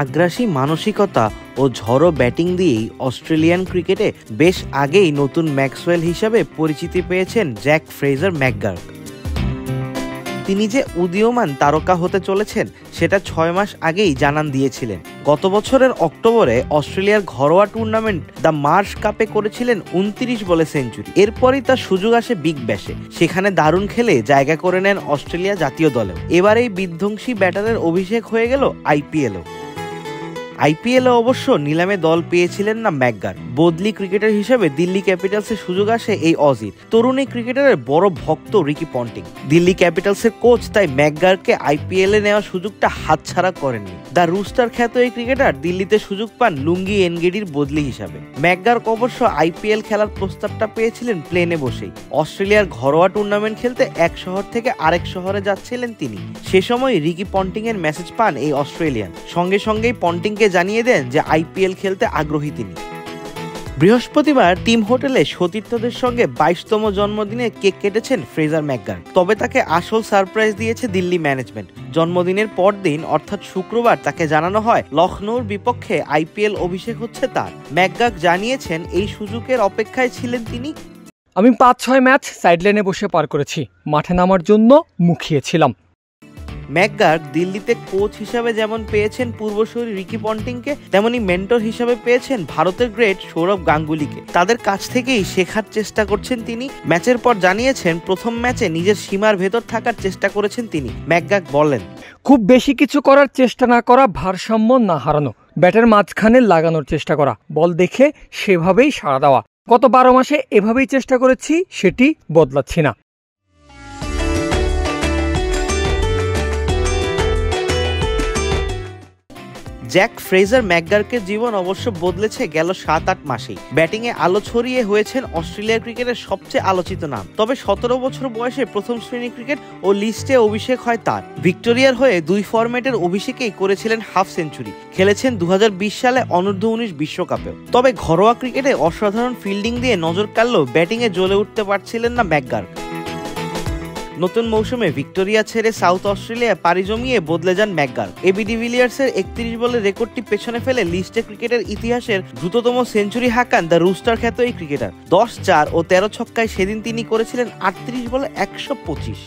আগ্রাসী মানসিকতা ও ঝড়ো ব্যাটিং দিয়েই অস্ট্রেলিয়ান ক্রিকেটে বেশ আগেই নতুন ম্যাক্সওয়েল হিসাবে পরিচিতি পেয়েছেন জ্যাক ফ্রেজার ম্যাকগার্ক। তিনি যে উদীয়মান তারকা হতে চলেছেন সেটা 6 মাস আগেই জানান দিয়েছিলেন। গত বছরের অক্টোবরে অস্ট্রেলিয়ার ঘরোয়া টুর্নামেন্ট দ্য মার্শ কাপে করেছিলেন 29 বলে সেঞ্চুরি। এরপরই তার সুযোগ আসে বিগ ব্যাশে, সেখানে দারুণ খেলে জায়গা করে নেন অস্ট্রেলিয়া জাতীয় দলেও। এবার এই বিধ্বংসী ব্যাটারের অভিষেক হয়ে গেল আইপিএলে অবশ্য নিলামে দল পেয়েছিলেন না ম্যাকগার্ক। বদলি ক্রিকেটার হিসেবে দিল্লি ক্যাপিটালসের সুযোগ আসে এই অজির। তরুণ এই ক্রিকেটারের বড় ভক্ত রিকি পন্টিং। দিল্লি ক্যাপিটালসের কোচ তাই ম্যাকগার্ককে আইপিএলে নেওয়ার সুযোগটা হাতছাড়া করেননি। দ্য রুস্টার খ্যাত এই ক্রিকেটার দিল্লিতে সুযোগ পান লুঙ্গি এনগেডির বদলি হিসাবে। ম্যাকগার্ক অবশ্য আইপিএল খেলার প্রস্তাবটা পেয়েছিলেন প্লেনে বসেই। অস্ট্রেলিয়ার ঘরোয়া টুর্নামেন্ট খেলতে এক শহর থেকে আরেক শহরে যাচ্ছিলেন তিনি। সে সময় রিকি পন্টিং এর মেসেজ পান এই অস্ট্রেলিয়ান। সঙ্গেই পন্টিংকে জানিয়ে দেন যে আইপিএল খেলতে আগ্রহী তিনি। বৃহস্পতিবার টিম হোটেলে সতীর্থদের সঙ্গে 22তম জন্মদিনে কেক কেটেছেন ফ্রেজার ম্যাকগার্ক। তবে তাকে আসল সারপ্রাইজ দিয়েছে দিল্লি ম্যানেজমেন্ট। জন্মদিনের পরদিন অর্থাৎ শুক্রবার তাকে জানানো হয় লখনৌর বিপক্ষে আইপিএল অভিষেক হচ্ছে তার। ম্যাকগার্ক জানিয়েছেন এই সুযোগের অপেক্ষায় ছিলেন তিনি। আমি 5-6 ম্যাচ সাইডলাইনে বসে পার করেছি, মাঠে নামার জন্য মুখিয়েছিলাম। ম্যাকগার্ক দিল্লিতে কোচ হিসাবে যেমন পেয়েছেন পূর্বসূরি রিকি পন্টিংকে, তেমনি মেন্টর হিসাবে পেয়েছেন ভারতের গ্রেট সৌরভ গাঙ্গুলিকে। তাদের কাছ থেকেই শেখার চেষ্টা করছেন তিনি। ম্যাচের পর জানিয়েছেন প্রথম ম্যাচে নিজের সীমার ভেতর থাকার চেষ্টা করেছেন তিনি। ম্যাকগার্ক বলেন, খুব বেশি কিছু করার চেষ্টা না করা, ভারসাম্য না হারানো, ব্যাটের মাঝখানে লাগানোর চেষ্টা করা, বল দেখে সেভাবেই সাড়া দেওয়া। গত 12 মাসে এভাবেই চেষ্টা করেছি, সেটি বদলাচ্ছি না। জ্যাক ফ্রেজার ম্যাকগার্কের জীবন অবশ্য বদলেছে গেল 7-8 মাসেই। ব্যাটিংয়ে আলো ছড়িয়ে হয়েছেন অস্ট্রেলিয়ার ক্রিকেটের সবচেয়ে আলোচিত নাম। তবে 17 বছর বয়সে প্রথম শ্রেণী ক্রিকেট ও লিস্টে অভিষেক হয় তার। ভিক্টোরিয়ার হয়ে 2 ফরম্যাটের অভিষেকেই করেছিলেন হাফ সেঞ্চুরি। খেলেছেন 2020 সালে অনূর্ধ্ব-19 বিশ্বকাপেও। তবে ঘরোয়া ক্রিকেটে অসাধারণ ফিল্ডিং দিয়ে নজর কাড়লেও ব্যাটিংয়ে জ্বলে উঠতে পারছিলেন না ম্যাকগার্ক। নতুন মৌসুমে ভিক্টোরিয়া ছেড়ে সাউথ অস্ট্রেলিয়া পাড়ি জমিয়ে বদলে যান ম্যাকগার্ক। এবি ডিভিলিয়ার্সের 31 বলের রেকর্ডটি পেছনে ফেলে লিস্টে ক্রিকেটের ইতিহাসের দ্রুততম সেঞ্চুরি হাঁকান দ্য রুস্টার খ্যাত এই ক্রিকেটার। 10-4 ও 13 ছক্কায় সেদিন তিনি করেছিলেন 38 বলে 125।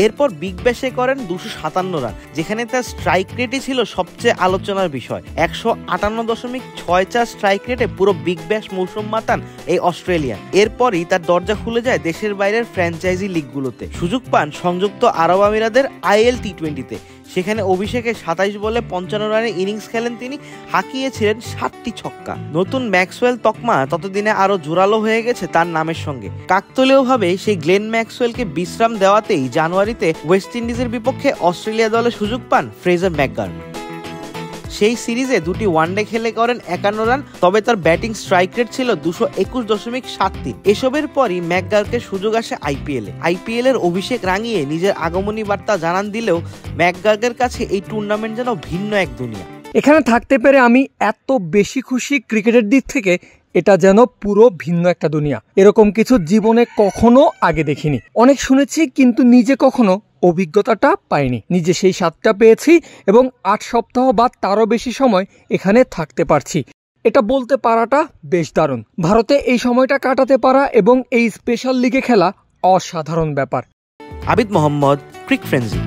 এরপর বিগ ব্যাশে করেন 257 রান, যেখানে তার স্ট্রাইক রেটই ছিল সবচেয়ে আলোচনার বিষয়। 158.64 স্ট্রাইক রেটে পুরো বিগ ব্যাশ মৌসুম মাতান এই অস্ট্রেলিয়ান। এরপরই তার দরজা খুলে যায় দেশের বাইরের ফ্র্যাঞ্চাইজি লিগগুলোতে। সুযোগ পান সংযুক্ত আরব আমিরাতের IL T20-তে। সেখানে অভিষেকে 27 বলে 55 রানের ইনিংস খেলেন তিনি, হাঁকিয়েছিলেন 7টি ছক্কা। নতুন ম্যাক্সওয়েল তকমা ততদিনে আরো জোরালো হয়ে গেছে তার নামের সঙ্গে। কাকতালীয়ভাবে সেই গ্লেন ম্যাক্সওয়েলকে বিশ্রাম দেওয়াতেই জানুয়ারিতে ওয়েস্ট ইন্ডিজের বিপক্ষে অস্ট্রেলিয়া দলে সুযোগ পান ফ্রেজার ম্যাকগার্ক। সেই সিরিজে 2টি ওয়ানডে খেলে করেন 51 রান। তবে তার ব্যাটিং স্ট্রাইক রেট ছিল 221.73। এসবের পরই ম্যাকগার্কের সুযোগ আসে আইপিএল এর অভিষেক রাঙিয়ে নিজের আগমনী বার্তা জানান দিলেও ম্যাকগার্কের কাছে এই টুর্নামেন্ট যেন ভিন্ন এক দুনিয়া। এখানে থাকতে পেরে আমি এত বেশি খুশি, ক্রিকেটের দিক থেকে এটা যেন পুরো ভিন্ন একটা দুনিয়া। এরকম কিছু জীবনে কখনো আগে দেখিনি। অনেক শুনেছি কিন্তু নিজে কখনো অভিজ্ঞতাটা পাইনি। নিজে সেই স্বাদটা পেয়েছি এবং 8 সপ্তাহ বা তারও বেশি সময় এখানে থাকতে পারছি। এটা বলতে পারাটা বেশ দারুণ। ভারতে এই সময়টা কাটাতে পারা এবং এই স্পেশাল লিগে খেলা অসাধারণ ব্যাপার। আবিদ মোহাম্মদ, ক্রিক ফ্রেন্জি।